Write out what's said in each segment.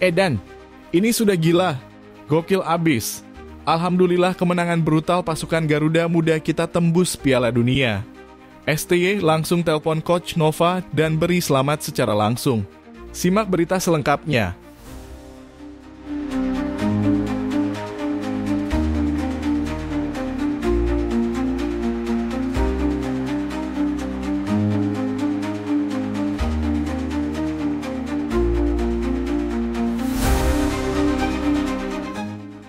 Edan, ini sudah gila. Gokil abis. Alhamdulillah kemenangan brutal pasukan Garuda Muda kita tembus Piala Dunia. STY langsung telepon Coach Nova dan beri selamat secara langsung. Simak berita selengkapnya.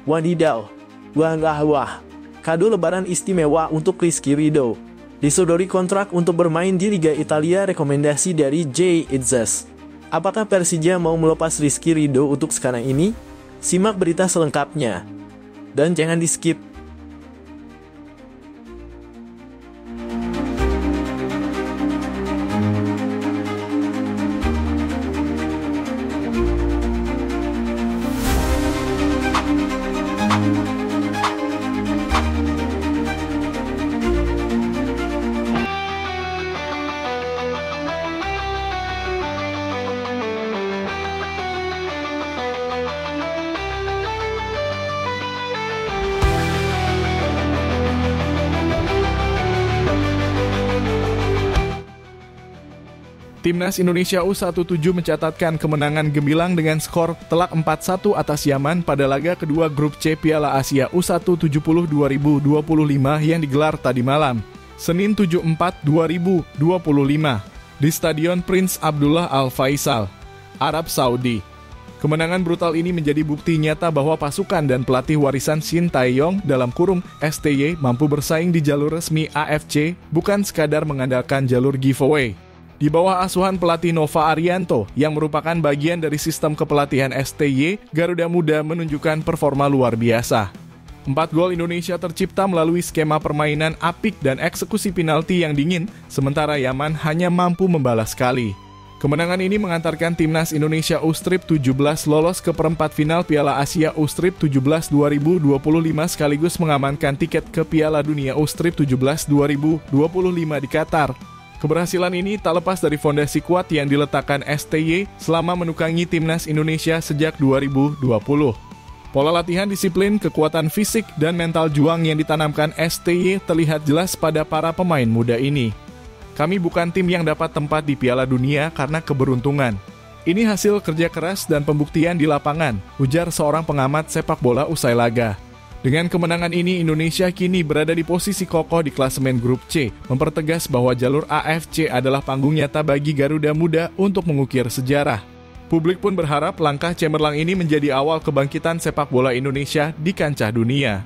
Wadidaw, wah, kado lebaran istimewa untuk Rizky Ridho. Disodori kontrak untuk bermain di Liga Italia, rekomendasi dari Jay Itzes. Apakah Persija mau melepas Rizky Ridho untuk sekarang ini? Simak berita selengkapnya. Dan jangan di-skip. Timnas Indonesia U17 mencatatkan kemenangan gemilang dengan skor telak 4-1 atas Yaman pada laga kedua grup C Piala Asia U17 2025 yang digelar tadi malam, Senin 7/4/2025, di Stadion Prince Abdullah Al Faisal, Arab Saudi. Kemenangan brutal ini menjadi bukti nyata bahwa pasukan dan pelatih warisan Shin Tae-yong (STY) mampu bersaing di jalur resmi AFC, bukan sekadar mengandalkan jalur giveaway. Di bawah asuhan pelatih Nova Arianto yang merupakan bagian dari sistem kepelatihan STY, Garuda Muda menunjukkan performa luar biasa. 4 gol Indonesia tercipta melalui skema permainan apik dan eksekusi penalti yang dingin, sementara Yaman hanya mampu membalas sekali. Kemenangan ini mengantarkan Timnas Indonesia U17 lolos ke perempat final Piala Asia U17 2025 sekaligus mengamankan tiket ke Piala Dunia U17 2025 di Qatar. Keberhasilan ini tak lepas dari fondasi kuat yang diletakkan STY selama menukangi Timnas Indonesia sejak 2020. Pola latihan disiplin, kekuatan fisik, dan mental juang yang ditanamkan STY terlihat jelas pada para pemain muda ini. Kami bukan tim yang dapat tempat di Piala Dunia karena keberuntungan. Ini hasil kerja keras dan pembuktian di lapangan, ujar seorang pengamat sepak bola usai laga. Dengan kemenangan ini, Indonesia kini berada di posisi kokoh di klasemen grup C, mempertegas bahwa jalur AFC adalah panggung nyata bagi Garuda Muda untuk mengukir sejarah. Publik pun berharap langkah cemerlang ini menjadi awal kebangkitan sepak bola Indonesia di kancah dunia.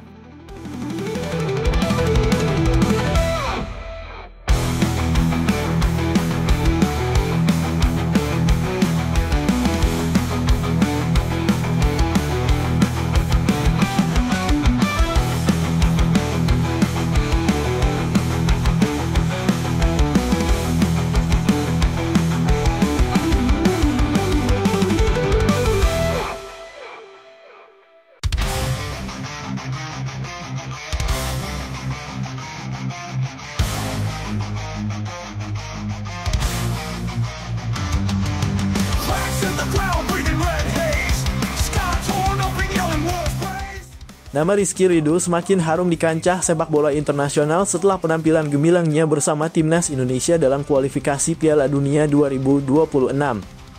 Nama Rizky Ridho semakin harum di kancah sepak bola internasional setelah penampilan gemilangnya bersama Timnas Indonesia dalam kualifikasi Piala Dunia 2026.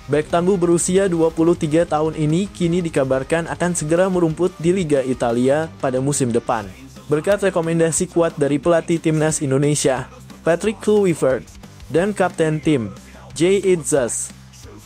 Bek Tambu berusia 23 tahun ini kini dikabarkan akan segera merumput di Liga Italia pada musim depan. Berkat rekomendasi kuat dari pelatih Timnas Indonesia, Patrick Kluivert, dan Kapten Tim, Jay Itzes.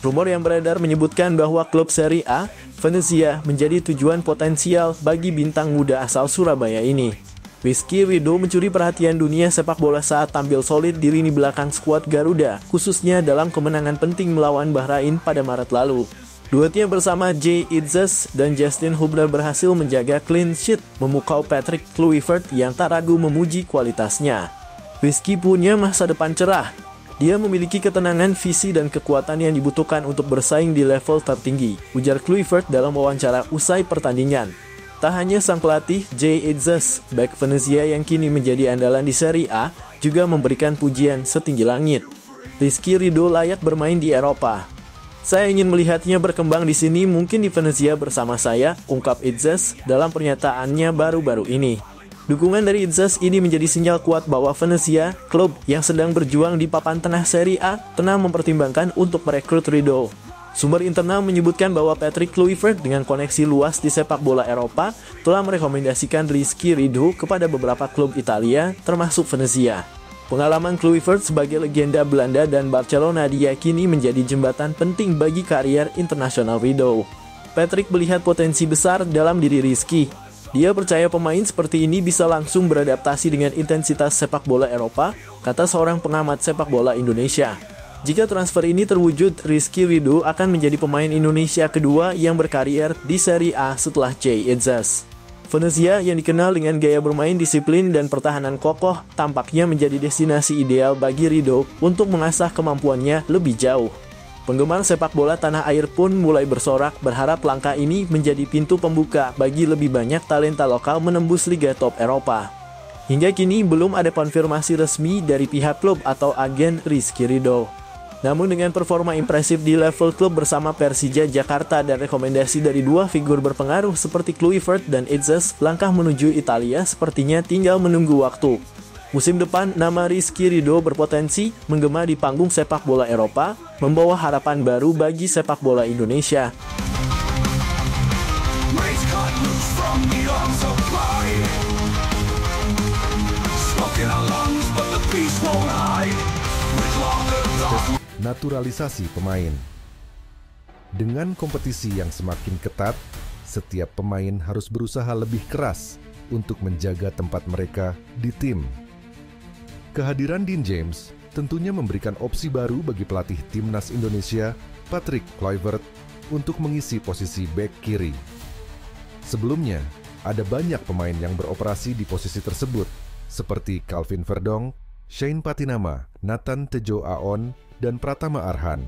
Rumor yang beredar menyebutkan bahwa klub Serie A, Venezia, menjadi tujuan potensial bagi bintang muda asal Surabaya ini. Rizky Ridho mencuri perhatian dunia sepak bola saat tampil solid di lini belakang skuad Garuda, khususnya dalam kemenangan penting melawan Bahrain pada Maret lalu. Duetnya bersama Jay Itzes dan Justin Hubner berhasil menjaga clean sheet, memukau Patrick Kluivert yang tak ragu memuji kualitasnya. Rizky punya masa depan cerah. Dia memiliki ketenangan, visi, dan kekuatan yang dibutuhkan untuk bersaing di level tertinggi, ujar Kluivert dalam wawancara usai pertandingan. Tak hanya sang pelatih, Jay Itzes, bek Venezia yang kini menjadi andalan di Serie A, juga memberikan pujian setinggi langit. Rizky Ridho layak bermain di Eropa. Saya ingin melihatnya berkembang di sini, mungkin di Venezia bersama saya, ungkap Itzes dalam pernyataannya baru-baru ini. Dukungan dari Itzes ini menjadi sinyal kuat bahwa Venezia, klub yang sedang berjuang di papan tengah Serie A, tengah mempertimbangkan untuk merekrut Rido. Sumber internal menyebutkan bahwa Patrick Kluivert dengan koneksi luas di sepak bola Eropa telah merekomendasikan Rizky Rido kepada beberapa klub Italia, termasuk Venezia. Pengalaman Kluivert sebagai legenda Belanda dan Barcelona diyakini menjadi jembatan penting bagi karier internasional Rido. Patrick melihat potensi besar dalam diri Rizky. Dia percaya pemain seperti ini bisa langsung beradaptasi dengan intensitas sepak bola Eropa, kata seorang pengamat sepak bola Indonesia. Jika transfer ini terwujud, Rizky Rido akan menjadi pemain Indonesia kedua yang berkarier di Serie A setelah Jay Itzes. Venezia yang dikenal dengan gaya bermain disiplin dan pertahanan kokoh tampaknya menjadi destinasi ideal bagi Rido untuk mengasah kemampuannya lebih jauh. Penggemar sepak bola tanah air pun mulai bersorak berharap langkah ini menjadi pintu pembuka bagi lebih banyak talenta lokal menembus Liga Top Eropa. Hingga kini belum ada konfirmasi resmi dari pihak klub atau agen Rizky Rido. Namun dengan performa impresif di level klub bersama Persija Jakarta dan rekomendasi dari dua figur berpengaruh seperti Kluivert dan Itzes, langkah menuju Italia sepertinya tinggal menunggu waktu. Musim depan, nama Rizky Rido berpotensi menggema di panggung sepak bola Eropa, membawa harapan baru bagi sepak bola Indonesia. Naturalisasi pemain. Dengan kompetisi yang semakin ketat, setiap pemain harus berusaha lebih keras untuk menjaga tempat mereka di tim. Kehadiran Dean James tentunya memberikan opsi baru bagi pelatih timnas Indonesia, Patrick Kluivert, untuk mengisi posisi bek kiri. Sebelumnya, ada banyak pemain yang beroperasi di posisi tersebut, seperti Calvin Verdong, Shane Patinama, Nathan Tejo Aon, dan Pratama Arhan.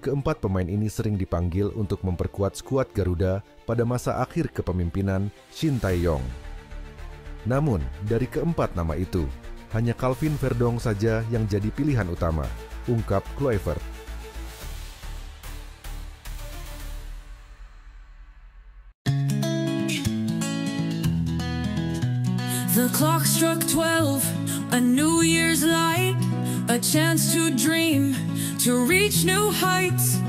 Keempat pemain ini sering dipanggil untuk memperkuat skuad Garuda pada masa akhir kepemimpinan Shin Tae-yong. Namun, dari keempat nama itu, hanya Calvin Verdong saja yang jadi pilihan utama, ungkap Kluivert. The clock struck 12, a New Year's light, a chance to dream, to reach new heights,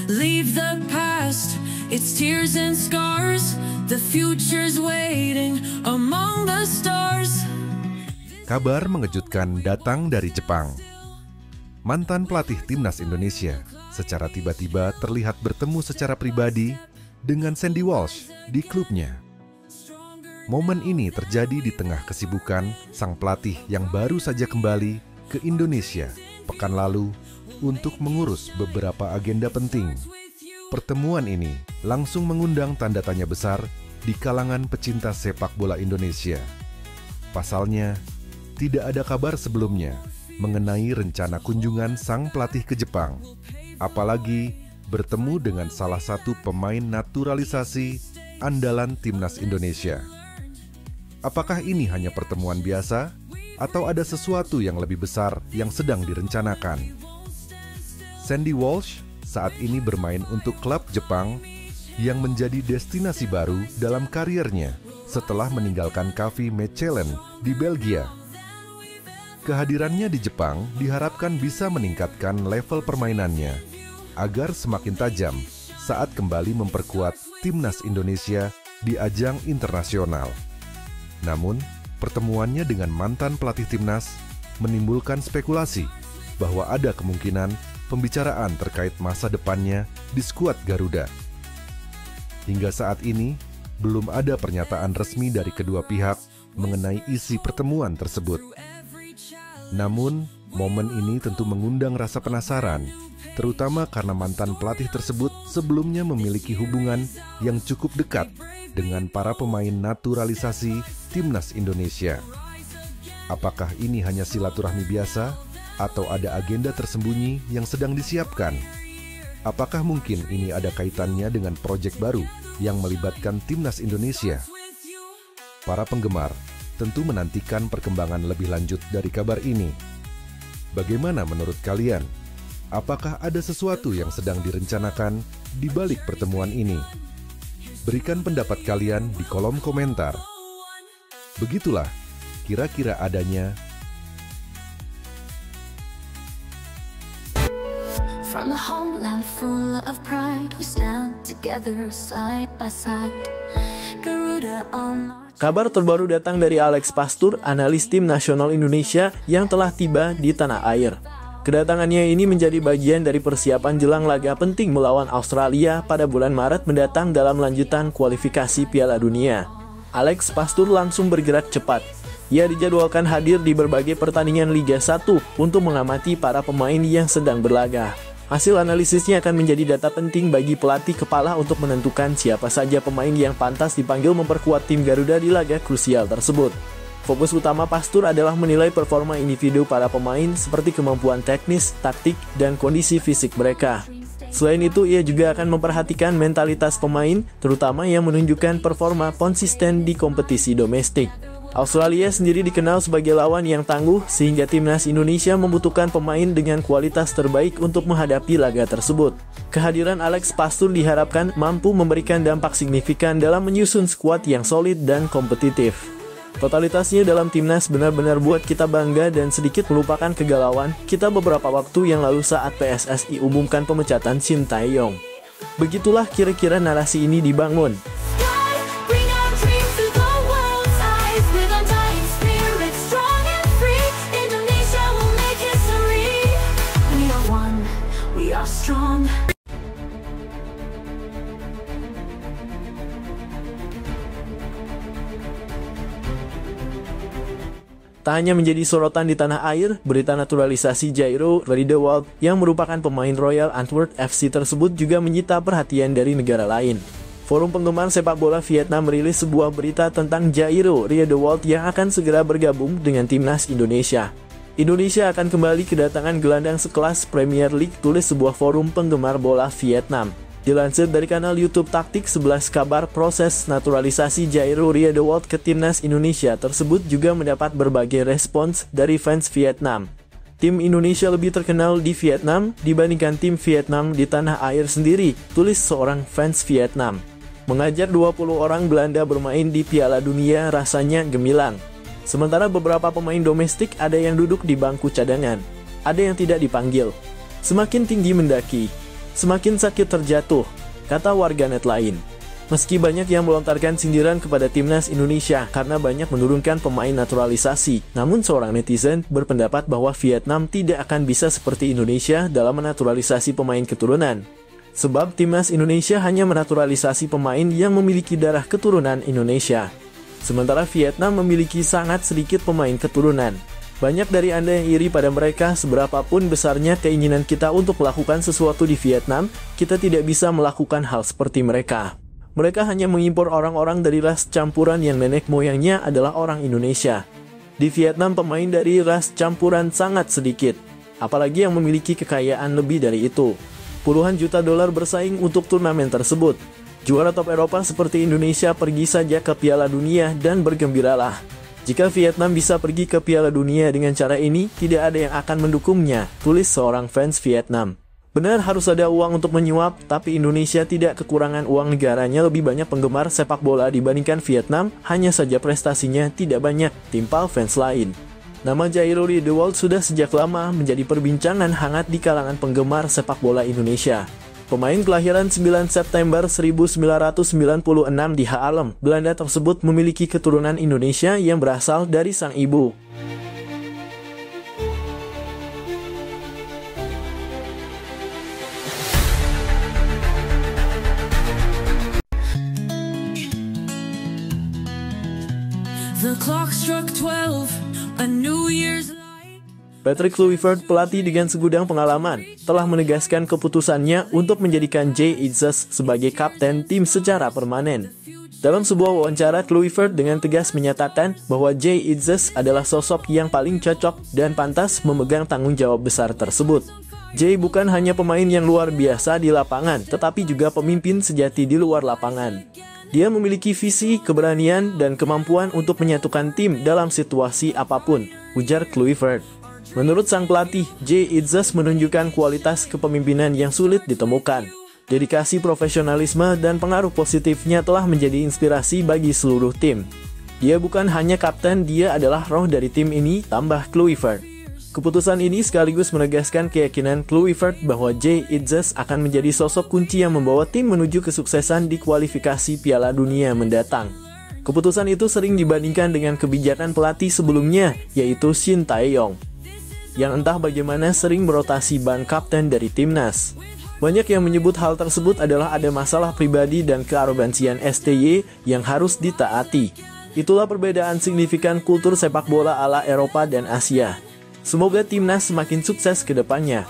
leave the past, its tears and scars, the future's waiting among the stars. Kabar mengejutkan datang dari Jepang. Mantan pelatih timnas Indonesia secara tiba-tiba terlihat bertemu secara pribadi dengan Sandy Walsh di klubnya. Momen ini terjadi di tengah kesibukan sang pelatih yang baru saja kembali ke Indonesia pekan lalu untuk mengurus beberapa agenda penting. Pertemuan ini langsung mengundang tanda tanya besar di kalangan pecinta sepak bola Indonesia. Pasalnya, tidak ada kabar sebelumnya mengenai rencana kunjungan sang pelatih ke Jepang, apalagi bertemu dengan salah satu pemain naturalisasi andalan timnas Indonesia. Apakah ini hanya pertemuan biasa, atau ada sesuatu yang lebih besar yang sedang direncanakan? Sandy Walsh saat ini bermain untuk klub Jepang yang menjadi destinasi baru dalam kariernya setelah meninggalkan KV Mechelen di Belgia. Kehadirannya di Jepang diharapkan bisa meningkatkan level permainannya agar semakin tajam saat kembali memperkuat timnas Indonesia di ajang internasional. Namun, pertemuannya dengan mantan pelatih timnas menimbulkan spekulasi bahwa ada kemungkinan pembicaraan terkait masa depannya di skuad Garuda. Hingga saat ini, belum ada pernyataan resmi dari kedua pihak mengenai isi pertemuan tersebut. Namun, momen ini tentu mengundang rasa penasaran, terutama karena mantan pelatih tersebut sebelumnya memiliki hubungan yang cukup dekat dengan para pemain naturalisasi timnas Indonesia. Apakah ini hanya silaturahmi biasa atau ada agenda tersembunyi yang sedang disiapkan? Apakah mungkin ini ada kaitannya dengan proyek baru yang melibatkan timnas Indonesia? Para penggemar tentu menantikan perkembangan lebih lanjut dari kabar ini. Bagaimana menurut kalian? apakah ada sesuatu yang sedang direncanakan di balik pertemuan ini? Berikan pendapat kalian di kolom komentar. Begitulah kira-kira adanya. From a homeland full of pride, we stand together side by side. Garuda on our... Kabar terbaru datang dari Alex Pastur, analis tim nasional Indonesia yang telah tiba di tanah air. Kedatangannya ini menjadi bagian dari persiapan jelang laga penting melawan Australia pada bulan Maret mendatang dalam lanjutan kualifikasi Piala Dunia. Alex Pastur langsung bergerak cepat. Ia dijadwalkan hadir di berbagai pertandingan Liga 1 untuk mengamati para pemain yang sedang berlaga. Hasil analisisnya akan menjadi data penting bagi pelatih kepala untuk menentukan siapa saja pemain yang pantas dipanggil memperkuat tim Garuda di laga krusial tersebut. Fokus utama Pastur adalah menilai performa individu para pemain seperti kemampuan teknis, taktik, dan kondisi fisik mereka. Selain itu, ia juga akan memperhatikan mentalitas pemain, terutama yang menunjukkan performa konsisten di kompetisi domestik. Australia sendiri dikenal sebagai lawan yang tangguh, sehingga timnas Indonesia membutuhkan pemain dengan kualitas terbaik untuk menghadapi laga tersebut. Kehadiran Alex Pastur diharapkan mampu memberikan dampak signifikan dalam menyusun skuad yang solid dan kompetitif. Totalitasnya dalam timnas benar-benar buat kita bangga dan sedikit melupakan kegalauan kita beberapa waktu yang lalu saat PSSI umumkan pemecatan Shin Tae-yong. Begitulah kira-kira narasi ini dibangun. Tak hanya menjadi sorotan di tanah air, berita naturalisasi Jairo Riedewald yang merupakan pemain Royal Antwerp FC tersebut juga menyita perhatian dari negara lain. Forum penggemar sepak bola Vietnam merilis sebuah berita tentang Jairo Riedewald yang akan segera bergabung dengan timnas Indonesia. Indonesia akan kembali kedatangan gelandang sekelas Premier League, tulis sebuah forum penggemar bola Vietnam. Dilansir dari kanal YouTube Taktik 11 kabar, proses naturalisasi Jairo Riedewald ke timnas Indonesia tersebut juga mendapat berbagai respons dari fans Vietnam. Tim Indonesia lebih terkenal di Vietnam dibandingkan tim Vietnam di tanah air sendiri, tulis seorang fans Vietnam. Mengajar 20 orang Belanda bermain di Piala Dunia rasanya gemilang. Sementara beberapa pemain domestik ada yang duduk di bangku cadangan, ada yang tidak dipanggil. Semakin tinggi mendaki, semakin sakit terjatuh, kata warganet lain. Meski banyak yang melontarkan sindiran kepada timnas Indonesia karena banyak menurunkan pemain naturalisasi, namun seorang netizen berpendapat bahwa Vietnam tidak akan bisa seperti Indonesia dalam menaturalisasi pemain keturunan. Sebab timnas Indonesia hanya menaturalisasi pemain yang memiliki darah keturunan Indonesia. Sementara Vietnam memiliki sangat sedikit pemain keturunan. Banyak dari Anda yang iri pada mereka, seberapapun besarnya keinginan kita untuk melakukan sesuatu di Vietnam, kita tidak bisa melakukan hal seperti mereka. Mereka hanya mengimpor orang-orang dari ras campuran yang nenek moyangnya adalah orang Indonesia. Di Vietnam pemain dari ras campuran sangat sedikit, apalagi yang memiliki kekayaan lebih dari itu. Puluhan juta dolar bersaing untuk turnamen tersebut. Juara top Eropa seperti Indonesia pergi saja ke Piala Dunia dan bergembiralah. Jika Vietnam bisa pergi ke Piala Dunia dengan cara ini, tidak ada yang akan mendukungnya, tulis seorang fans Vietnam. Benar harus ada uang untuk menyuap, tapi Indonesia tidak kekurangan uang, negaranya lebih banyak penggemar sepak bola dibandingkan Vietnam, hanya saja prestasinya tidak banyak, timpal fans lain. Nama Jairo Riedewald sudah sejak lama menjadi perbincangan hangat di kalangan penggemar sepak bola Indonesia. Pemain kelahiran 9 September 1996 di Haarlem, Belanda tersebut memiliki keturunan Indonesia yang berasal dari sang ibu. The clock struck 12, a New Year's. Patrick Kluivert, pelatih dengan segudang pengalaman, telah menegaskan keputusannya untuk menjadikan Jay Itzes sebagai kapten tim secara permanen. Dalam sebuah wawancara, Kluivert dengan tegas menyatakan bahwa Jay Itzes adalah sosok yang paling cocok dan pantas memegang tanggung jawab besar tersebut. Jay bukan hanya pemain yang luar biasa di lapangan, tetapi juga pemimpin sejati di luar lapangan. Dia memiliki visi, keberanian, dan kemampuan untuk menyatukan tim dalam situasi apapun, ujar Kluivert. Menurut sang pelatih, Jay Itzes menunjukkan kualitas kepemimpinan yang sulit ditemukan. Dedikasi, profesionalisme, dan pengaruh positifnya telah menjadi inspirasi bagi seluruh tim. Dia bukan hanya kapten, dia adalah roh dari tim ini, tambah Kluivert. Keputusan ini sekaligus menegaskan keyakinan Kluivert bahwa Jay Itzes akan menjadi sosok kunci yang membawa tim menuju kesuksesan di kualifikasi Piala Dunia mendatang. Keputusan itu sering dibandingkan dengan kebijakan pelatih sebelumnya, yaitu Shin Tae-yong, yang entah bagaimana sering merotasi ban kapten dari timnas. Banyak yang menyebut hal tersebut adalah ada masalah pribadi dan kearogansian STY yang harus ditaati. Itulah perbedaan signifikan kultur sepak bola ala Eropa dan Asia. Semoga timnas semakin sukses ke depannya.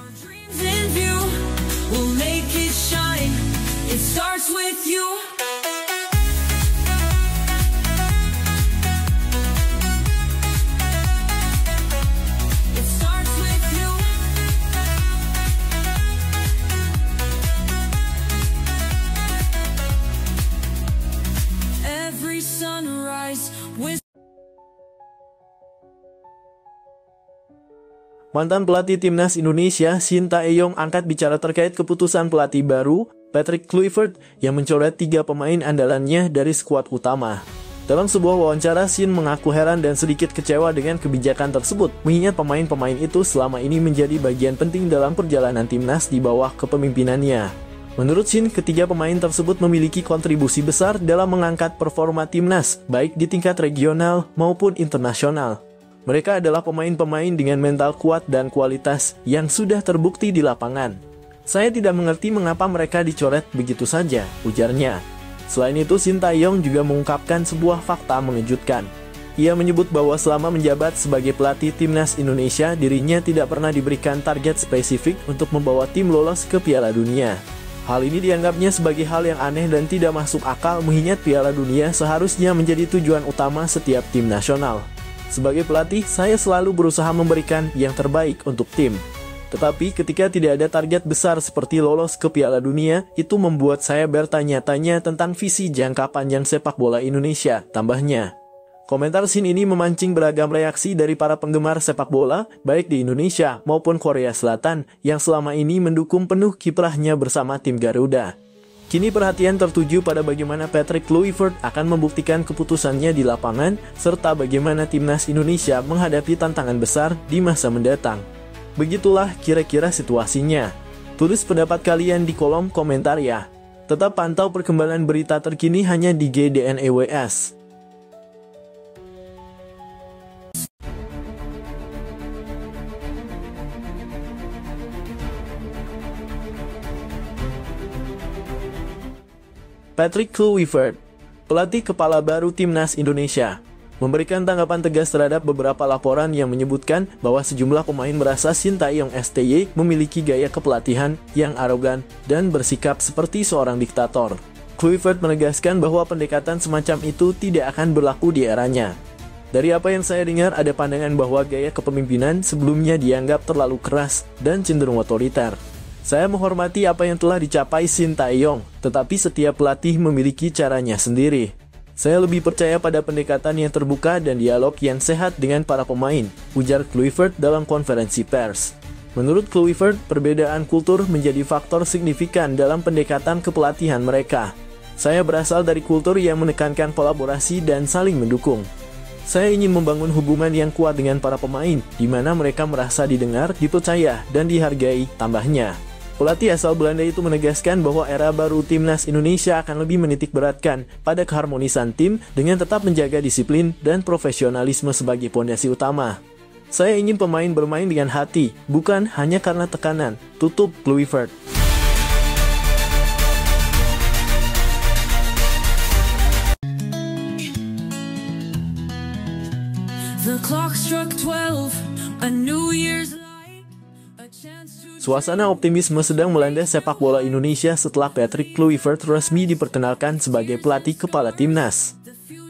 Mantan pelatih timnas Indonesia, Shin Tae-yong, angkat bicara terkait keputusan pelatih baru, Patrick Kluivert, yang mencoret 3 pemain andalannya dari skuad utama. Dalam sebuah wawancara, Shin mengaku heran dan sedikit kecewa dengan kebijakan tersebut, mengingat pemain-pemain itu selama ini menjadi bagian penting dalam perjalanan timnas di bawah kepemimpinannya. Menurut Shin, ketiga pemain tersebut memiliki kontribusi besar dalam mengangkat performa timnas, baik di tingkat regional maupun internasional. Mereka adalah pemain-pemain dengan mental kuat dan kualitas yang sudah terbukti di lapangan. Saya tidak mengerti mengapa mereka dicoret begitu saja, ujarnya. Selain itu, Shin Tae-yong juga mengungkapkan sebuah fakta mengejutkan. Ia menyebut bahwa selama menjabat sebagai pelatih timnas Indonesia, dirinya tidak pernah diberikan target spesifik untuk membawa tim lolos ke Piala Dunia. Hal ini dianggapnya sebagai hal yang aneh dan tidak masuk akal, mengingat Piala Dunia seharusnya menjadi tujuan utama setiap tim nasional. Sebagai pelatih, saya selalu berusaha memberikan yang terbaik untuk tim. Tetapi ketika tidak ada target besar seperti lolos ke Piala Dunia, itu membuat saya bertanya-tanya tentang visi jangka panjang sepak bola Indonesia, tambahnya. Komentar Shin ini memancing beragam reaksi dari para penggemar sepak bola, baik di Indonesia maupun Korea Selatan, yang selama ini mendukung penuh kiprahnya bersama tim Garuda. Kini perhatian tertuju pada bagaimana Patrick Kluivert akan membuktikan keputusannya di lapangan, serta bagaimana timnas Indonesia menghadapi tantangan besar di masa mendatang. Begitulah kira-kira situasinya. Tulis pendapat kalian di kolom komentar ya. Tetap pantau perkembangan berita terkini hanya di GDNEWS. Patrick Kluivert, pelatih kepala baru timnas Indonesia, memberikan tanggapan tegas terhadap beberapa laporan yang menyebutkan bahwa sejumlah pemain merasa Shin Tae-yong STY memiliki gaya kepelatihan yang arogan dan bersikap seperti seorang diktator. Kluivert menegaskan bahwa pendekatan semacam itu tidak akan berlaku di eranya. Dari apa yang saya dengar, ada pandangan bahwa gaya kepemimpinan sebelumnya dianggap terlalu keras dan cenderung otoriter. Saya menghormati apa yang telah dicapai Shin Tae-yong, tetapi setiap pelatih memiliki caranya sendiri. Saya lebih percaya pada pendekatan yang terbuka dan dialog yang sehat dengan para pemain, ujar Kluivert dalam konferensi pers. Menurut Kluivert, perbedaan kultur menjadi faktor signifikan dalam pendekatan kepelatihan mereka. Saya berasal dari kultur yang menekankan kolaborasi dan saling mendukung. Saya ingin membangun hubungan yang kuat dengan para pemain, di mana mereka merasa didengar, dipercaya, dan dihargai, tambahnya. Pelatih asal Belanda itu menegaskan bahwa era baru timnas Indonesia akan lebih menitik beratkan pada keharmonisan tim dengan tetap menjaga disiplin dan profesionalisme sebagai pondasi utama. Saya ingin pemain bermain dengan hati, bukan hanya karena tekanan, tutup Kluivert. The clock struck 12, a New Year's light. Suasana optimisme sedang melanda sepak bola Indonesia setelah Patrick Kluivert resmi diperkenalkan sebagai pelatih kepala timnas.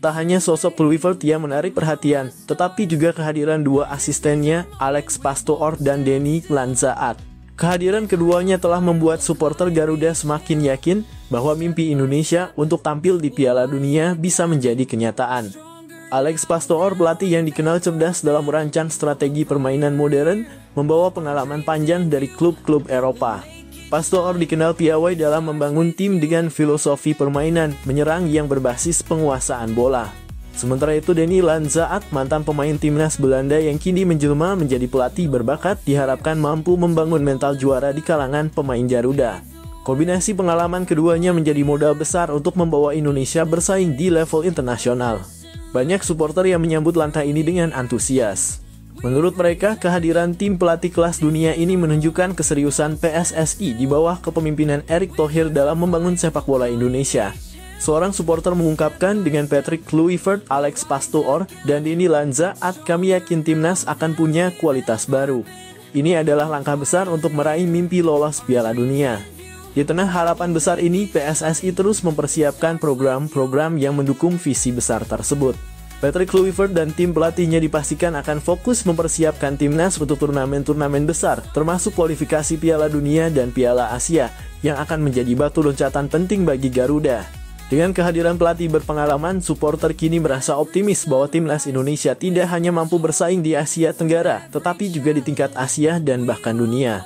Tak hanya sosok Kluivert yang menarik perhatian, tetapi juga kehadiran dua asistennya, Alex Pastoor dan Denny Lanzaat. Kehadiran keduanya telah membuat supporter Garuda semakin yakin bahwa mimpi Indonesia untuk tampil di Piala Dunia bisa menjadi kenyataan. Alex Pastor, pelatih yang dikenal cerdas dalam merancang strategi permainan modern, membawa pengalaman panjang dari klub-klub Eropa. Pastor dikenal piawai dalam membangun tim dengan filosofi permainan menyerang yang berbasis penguasaan bola. Sementara itu, Denny Lanzaat, mantan pemain timnas Belanda yang kini menjelma menjadi pelatih berbakat, diharapkan mampu membangun mental juara di kalangan pemain Garuda. Kombinasi pengalaman keduanya menjadi modal besar untuk membawa Indonesia bersaing di level internasional. Banyak supporter yang menyambut langkah ini dengan antusias. Menurut mereka, kehadiran tim pelatih kelas dunia ini menunjukkan keseriusan PSSI di bawah kepemimpinan Erick Thohir dalam membangun sepak bola Indonesia. Seorang supporter mengungkapkan, dengan Patrick Kluivert, Alex Pastoor, dan Denny Lanzaat, kami yakin timnas akan punya kualitas baru. Ini adalah langkah besar untuk meraih mimpi lolos Piala Dunia. Di tengah harapan besar ini, PSSI terus mempersiapkan program-program yang mendukung visi besar tersebut. Patrick Kluivert dan tim pelatihnya dipastikan akan fokus mempersiapkan timnas untuk turnamen-turnamen besar, termasuk kualifikasi Piala Dunia dan Piala Asia, yang akan menjadi batu loncatan penting bagi Garuda. Dengan kehadiran pelatih berpengalaman, supporter kini merasa optimis bahwa timnas Indonesia tidak hanya mampu bersaing di Asia Tenggara, tetapi juga di tingkat Asia dan bahkan dunia.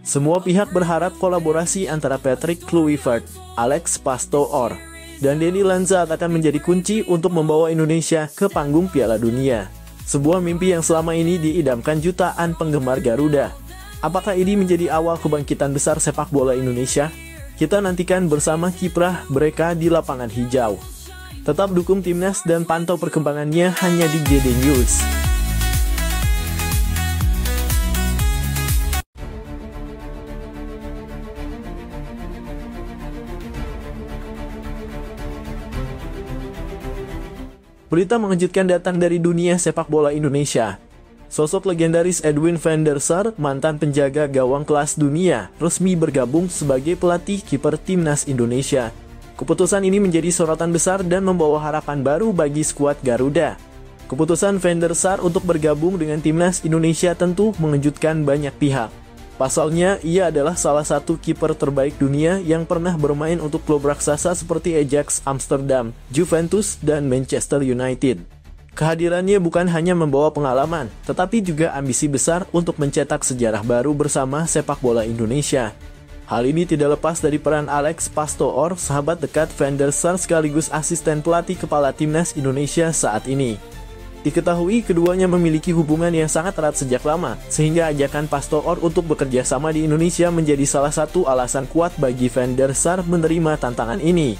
Semua pihak berharap kolaborasi antara Patrick Kluivert, Alex Pastoor, dan Denny Lanzaat akan menjadi kunci untuk membawa Indonesia ke panggung Piala Dunia. Sebuah mimpi yang selama ini diidamkan jutaan penggemar Garuda. Apakah ini menjadi awal kebangkitan besar sepak bola Indonesia? Kita nantikan bersama kiprah mereka di lapangan hijau. Tetap dukung timnas dan pantau perkembangannya hanya di GD News. Berita mengejutkan datang dari dunia sepak bola Indonesia. Sosok legendaris Edwin van der Sar, mantan penjaga gawang kelas dunia, resmi bergabung sebagai pelatih kiper timnas Indonesia. Keputusan ini menjadi sorotan besar dan membawa harapan baru bagi skuad Garuda. Keputusan van der Sar untuk bergabung dengan timnas Indonesia tentu mengejutkan banyak pihak. Pasalnya, ia adalah salah satu kiper terbaik dunia yang pernah bermain untuk klub raksasa seperti Ajax Amsterdam, Juventus, dan Manchester United. Kehadirannya bukan hanya membawa pengalaman, tetapi juga ambisi besar untuk mencetak sejarah baru bersama sepak bola Indonesia. Hal ini tidak lepas dari peran Alex Pastoor, sahabat dekat van der Sar sekaligus asisten pelatih kepala timnas Indonesia saat ini. Diketahui keduanya memiliki hubungan yang sangat erat sejak lama, sehingga ajakan Pastoor untuk bekerja sama di Indonesia menjadi salah satu alasan kuat bagi van der Sar menerima tantangan ini.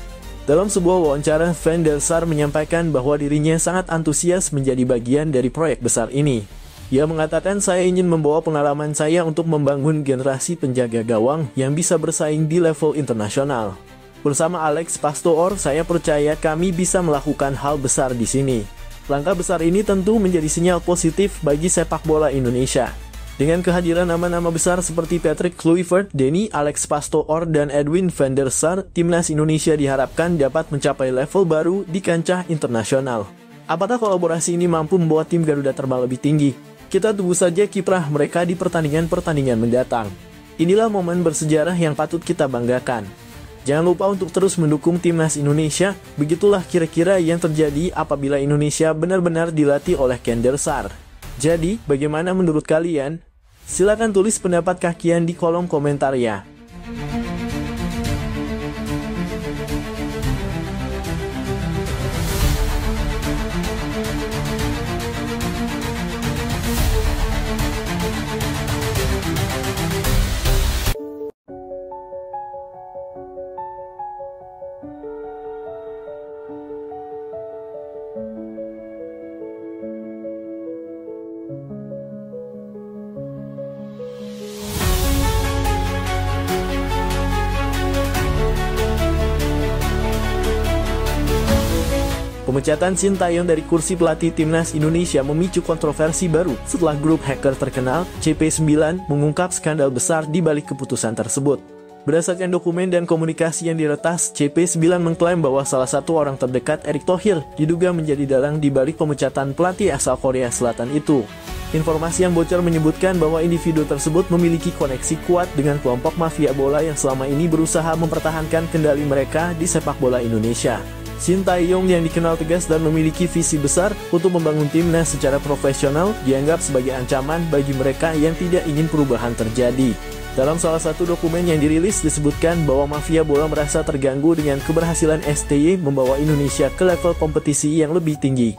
Dalam sebuah wawancara, van der Sar menyampaikan bahwa dirinya sangat antusias menjadi bagian dari proyek besar ini. Ia mengatakan, saya ingin membawa pengalaman saya untuk membangun generasi penjaga gawang yang bisa bersaing di level internasional. Bersama Alex Pastoor, saya percaya kami bisa melakukan hal besar di sini. Langkah besar ini tentu menjadi sinyal positif bagi sepak bola Indonesia. Dengan kehadiran nama-nama besar seperti Patrick Kluivert, Denny, Alex Pastoor, dan Edwin van der Sar, timnas Indonesia diharapkan dapat mencapai level baru di kancah internasional. Apakah kolaborasi ini mampu membawa tim Garuda terbang lebih tinggi? Kita tunggu saja kiprah mereka di pertandingan-pertandingan mendatang. Inilah momen bersejarah yang patut kita banggakan. Jangan lupa untuk terus mendukung timnas Indonesia. Begitulah kira-kira yang terjadi apabila Indonesia benar-benar dilatih oleh van der Sar. Jadi, bagaimana menurut kalian? Silakan tulis pendapat kalian di kolom komentar ya. Pemecatan Sintayong dari kursi pelatih timnas Indonesia memicu kontroversi baru setelah grup hacker terkenal CP9 mengungkap skandal besar di balik keputusan tersebut. Berdasarkan dokumen dan komunikasi yang diretas, CP9 mengklaim bahwa salah satu orang terdekat Erick Thohir diduga menjadi dalang di balik pemecatan pelatih asal Korea Selatan itu. Informasi yang bocor menyebutkan bahwa individu tersebut memiliki koneksi kuat dengan kelompok mafia bola yang selama ini berusaha mempertahankan kendali mereka di sepak bola Indonesia. Shin Tae-yong yang dikenal tegas dan memiliki visi besar untuk membangun timnas secara profesional dianggap sebagai ancaman bagi mereka yang tidak ingin perubahan terjadi. Dalam salah satu dokumen yang dirilis disebutkan bahwa mafia bola merasa terganggu dengan keberhasilan STY membawa Indonesia ke level kompetisi yang lebih tinggi.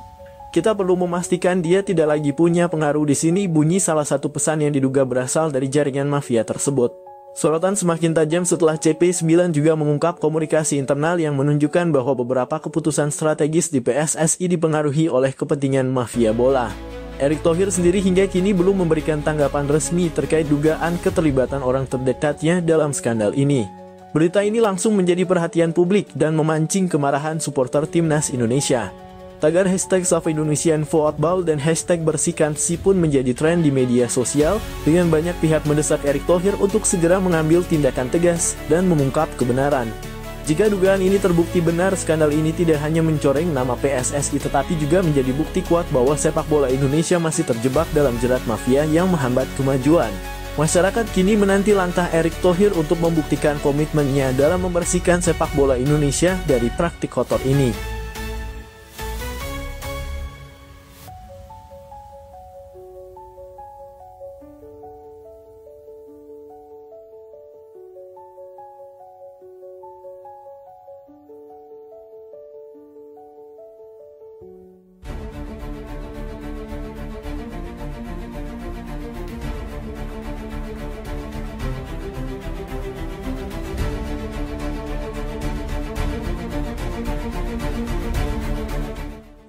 Kita perlu memastikan dia tidak lagi punya pengaruh di sini, bunyi salah satu pesan yang diduga berasal dari jaringan mafia tersebut. Sorotan semakin tajam setelah CP9 juga mengungkap komunikasi internal yang menunjukkan bahwa beberapa keputusan strategis di PSSI dipengaruhi oleh kepentingan mafia bola. Erick Thohir sendiri hingga kini belum memberikan tanggapan resmi terkait dugaan keterlibatan orang terdekatnya dalam skandal ini. Berita ini langsung menjadi perhatian publik dan memancing kemarahan supporter timnas Indonesia. Tagar hashtag #SaveIndonesianFootball dan hashtag #BersihkanSI pun menjadi tren di media sosial dengan banyak pihak mendesak Erick Thohir untuk segera mengambil tindakan tegas dan mengungkap kebenaran. Jika dugaan ini terbukti benar, skandal ini tidak hanya mencoreng nama PSSI tetapi juga menjadi bukti kuat bahwa sepak bola Indonesia masih terjebak dalam jerat mafia yang menghambat kemajuan. Masyarakat kini menanti langkah Erick Thohir untuk membuktikan komitmennya dalam membersihkan sepak bola Indonesia dari praktik kotor ini.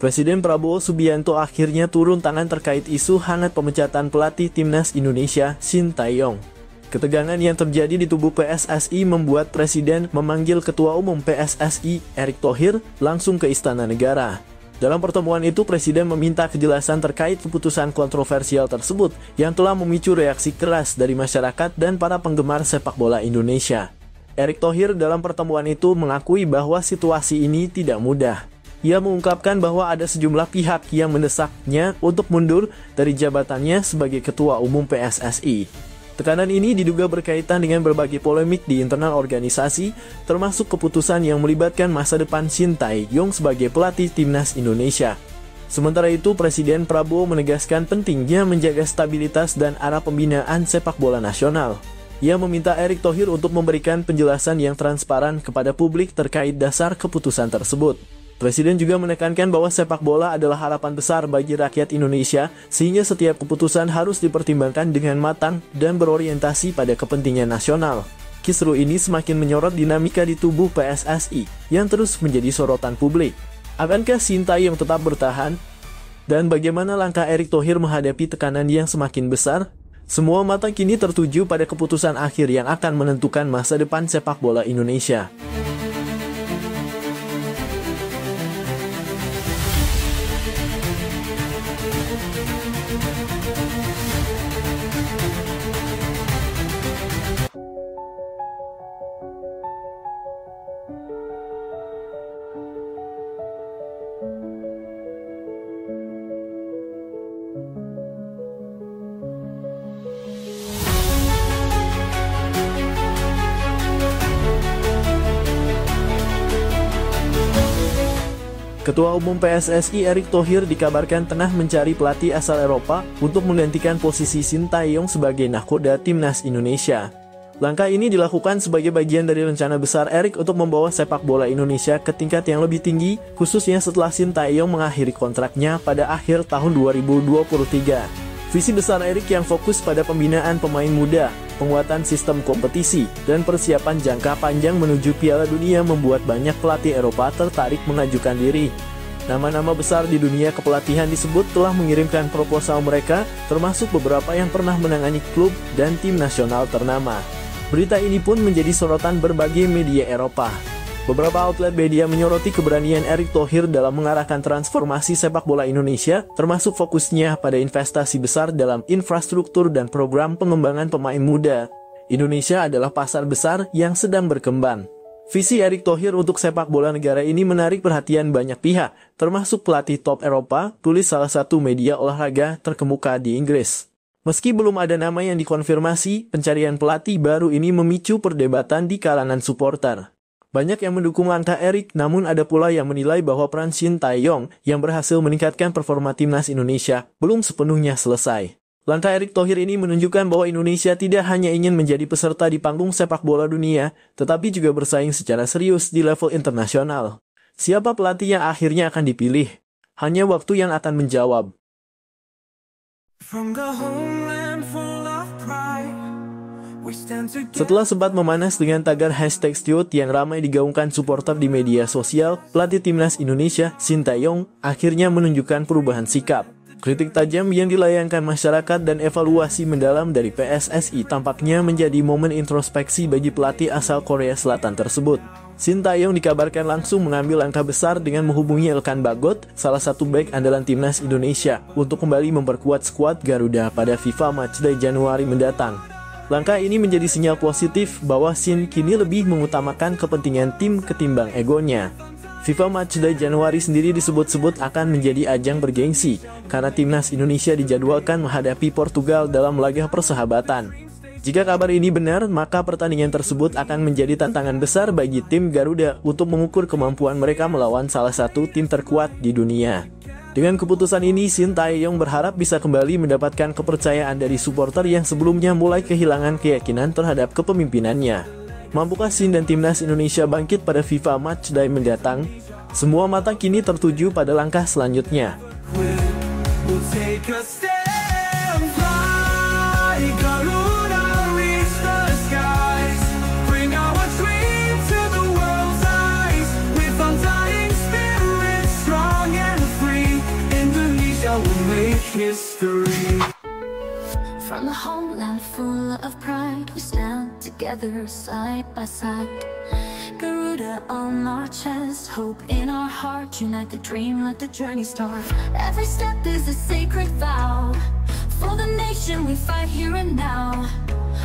Presiden Prabowo Subianto akhirnya turun tangan terkait isu hangat pemecatan pelatih timnas Indonesia, Shin Tae-yong. Ketegangan yang terjadi di tubuh PSSI membuat Presiden memanggil Ketua Umum PSSI, Erick Thohir, langsung ke Istana Negara. Dalam pertemuan itu, Presiden meminta kejelasan terkait keputusan kontroversial tersebut yang telah memicu reaksi keras dari masyarakat dan para penggemar sepak bola Indonesia. Erick Thohir dalam pertemuan itu mengakui bahwa situasi ini tidak mudah. Ia mengungkapkan bahwa ada sejumlah pihak yang mendesaknya untuk mundur dari jabatannya sebagai Ketua Umum PSSI. Tekanan ini diduga berkaitan dengan berbagai polemik di internal organisasi, termasuk keputusan yang melibatkan masa depan Shin Tae-yong sebagai pelatih timnas Indonesia. Sementara itu, Presiden Prabowo menegaskan pentingnya menjaga stabilitas dan arah pembinaan sepak bola nasional. Ia meminta Erick Thohir untuk memberikan penjelasan yang transparan kepada publik terkait dasar keputusan tersebut. Presiden juga menekankan bahwa sepak bola adalah harapan besar bagi rakyat Indonesia, sehingga setiap keputusan harus dipertimbangkan dengan matang dan berorientasi pada kepentingan nasional. Kisru ini semakin menyorot dinamika di tubuh PSSI, yang terus menjadi sorotan publik. Akankah Shin Tae-yong tetap bertahan? Dan bagaimana langkah Erick Thohir menghadapi tekanan yang semakin besar? Semua mata kini tertuju pada keputusan akhir yang akan menentukan masa depan sepak bola Indonesia. Ketua Umum PSSI Erick Thohir dikabarkan tengah mencari pelatih asal Eropa untuk menggantikan posisi Shin Tae-yong sebagai nahkoda timnas Indonesia. Langkah ini dilakukan sebagai bagian dari rencana besar Erick untuk membawa sepak bola Indonesia ke tingkat yang lebih tinggi, khususnya setelah Shin Tae-yong mengakhiri kontraknya pada akhir tahun 2023. Visi besar Erick yang fokus pada pembinaan pemain muda, penguatan sistem kompetisi, dan persiapan jangka panjang menuju Piala Dunia membuat banyak pelatih Eropa tertarik mengajukan diri. Nama-nama besar di dunia kepelatihan disebut telah mengirimkan proposal mereka, termasuk beberapa yang pernah menangani klub dan tim nasional ternama. Berita ini pun menjadi sorotan berbagai media Eropa. Beberapa outlet media menyoroti keberanian Erick Thohir dalam mengarahkan transformasi sepak bola Indonesia, termasuk fokusnya pada investasi besar dalam infrastruktur dan program pengembangan pemain muda. Indonesia adalah pasar besar yang sedang berkembang. Visi Erick Thohir untuk sepak bola negara ini menarik perhatian banyak pihak, termasuk pelatih top Eropa, tulis salah satu media olahraga terkemuka di Inggris. Meski belum ada nama yang dikonfirmasi, pencarian pelatih baru ini memicu perdebatan di kalangan supporter. Banyak yang mendukung langkah Erik, namun ada pula yang menilai bahwa peran Shin Tae-yong yang berhasil meningkatkan performa timnas Indonesia belum sepenuhnya selesai. Langkah Erick Thohir ini menunjukkan bahwa Indonesia tidak hanya ingin menjadi peserta di panggung sepak bola dunia, tetapi juga bersaing secara serius di level internasional. Siapa pelatih yang akhirnya akan dipilih? Hanya waktu yang akan menjawab. Setelah sempat memanas dengan tagar #Stiot yang ramai digaungkan supporter di media sosial, pelatih timnas Indonesia, Shin Tae-yong, akhirnya menunjukkan perubahan sikap. Kritik tajam yang dilayangkan masyarakat dan evaluasi mendalam dari PSSI tampaknya menjadi momen introspeksi bagi pelatih asal Korea Selatan tersebut. Shin Tae-yong dikabarkan langsung mengambil langkah besar dengan menghubungi Elkan Bagot, salah satu bek andalan timnas Indonesia, untuk kembali memperkuat skuad Garuda pada FIFA Matchday Januari mendatang. Langkah ini menjadi sinyal positif bahwa Shin kini lebih mengutamakan kepentingan tim ketimbang egonya. FIFA Matchday Januari sendiri disebut-sebut akan menjadi ajang bergengsi, karena timnas Indonesia dijadwalkan menghadapi Portugal dalam laga persahabatan. Jika kabar ini benar, maka pertandingan tersebut akan menjadi tantangan besar bagi tim Garuda untuk mengukur kemampuan mereka melawan salah satu tim terkuat di dunia. Dengan keputusan ini, Shin Tae-yong berharap bisa kembali mendapatkan kepercayaan dari supporter yang sebelumnya mulai kehilangan keyakinan terhadap kepemimpinannya. Mampukah Shin dan timnas Indonesia bangkit pada FIFA Matchday mendatang? Semua mata kini tertuju pada langkah selanjutnya. From the homeland full of pride, we stand together side by side. Garuda on our chest, hope in our heart, unite the dream, let the journey start. Every step is a sacred vow, for the nation we fight here and now.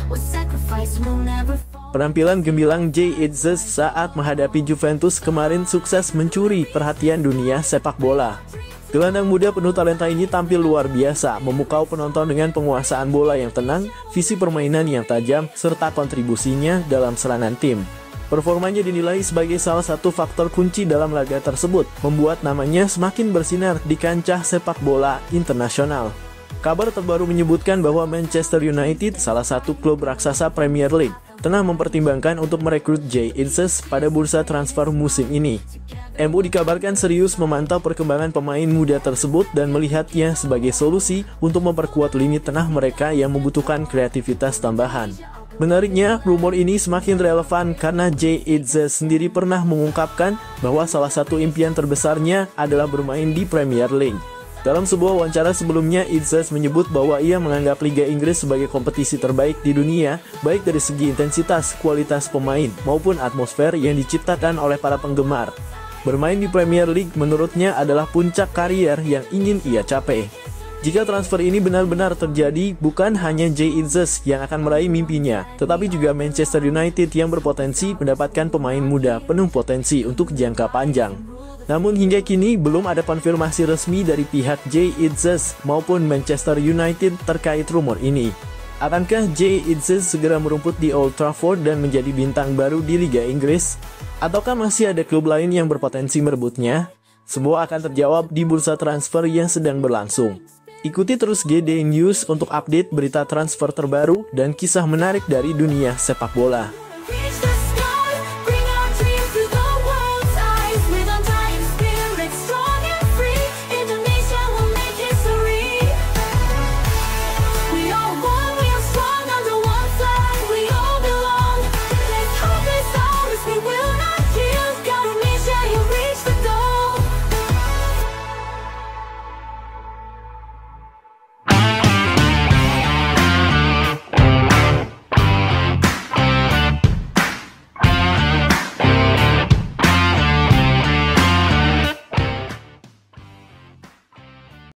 With sacrifice we'll never fall. Penampilan gemilang Jay Itzes saat menghadapi Juventus kemarin sukses mencuri perhatian dunia sepak bola. Gelandang muda penuh talenta ini tampil luar biasa, memukau penonton dengan penguasaan bola yang tenang, visi permainan yang tajam, serta kontribusinya dalam serangan tim. Performanya dinilai sebagai salah satu faktor kunci dalam laga tersebut, membuat namanya semakin bersinar di kancah sepak bola internasional. Kabar terbaru menyebutkan bahwa Manchester United, salah satu klub raksasa Premier League, tengah mempertimbangkan untuk merekrut Jay Itzes pada bursa transfer musim ini. MU dikabarkan serius memantau perkembangan pemain muda tersebut dan melihatnya sebagai solusi untuk memperkuat lini tengah mereka yang membutuhkan kreativitas tambahan. Menariknya, rumor ini semakin relevan karena Jay Itzes sendiri pernah mengungkapkan bahwa salah satu impian terbesarnya adalah bermain di Premier League. Dalam sebuah wawancara sebelumnya, Itzes menyebut bahwa ia menganggap Liga Inggris sebagai kompetisi terbaik di dunia, baik dari segi intensitas, kualitas pemain, maupun atmosfer yang diciptakan oleh para penggemar. Bermain di Premier League menurutnya adalah puncak karier yang ingin ia capai. Jika transfer ini benar-benar terjadi, bukan hanya Jay Itzes yang akan meraih mimpinya, tetapi juga Manchester United yang berpotensi mendapatkan pemain muda penuh potensi untuk jangka panjang. Namun hingga kini belum ada konfirmasi resmi dari pihak Jay Itzes maupun Manchester United terkait rumor ini. Akankah Jay Itzes segera merumput di Old Trafford dan menjadi bintang baru di Liga Inggris? Ataukah masih ada klub lain yang berpotensi merebutnya? Semua akan terjawab di bursa transfer yang sedang berlangsung. Ikuti terus GD News untuk update berita transfer terbaru dan kisah menarik dari dunia sepak bola.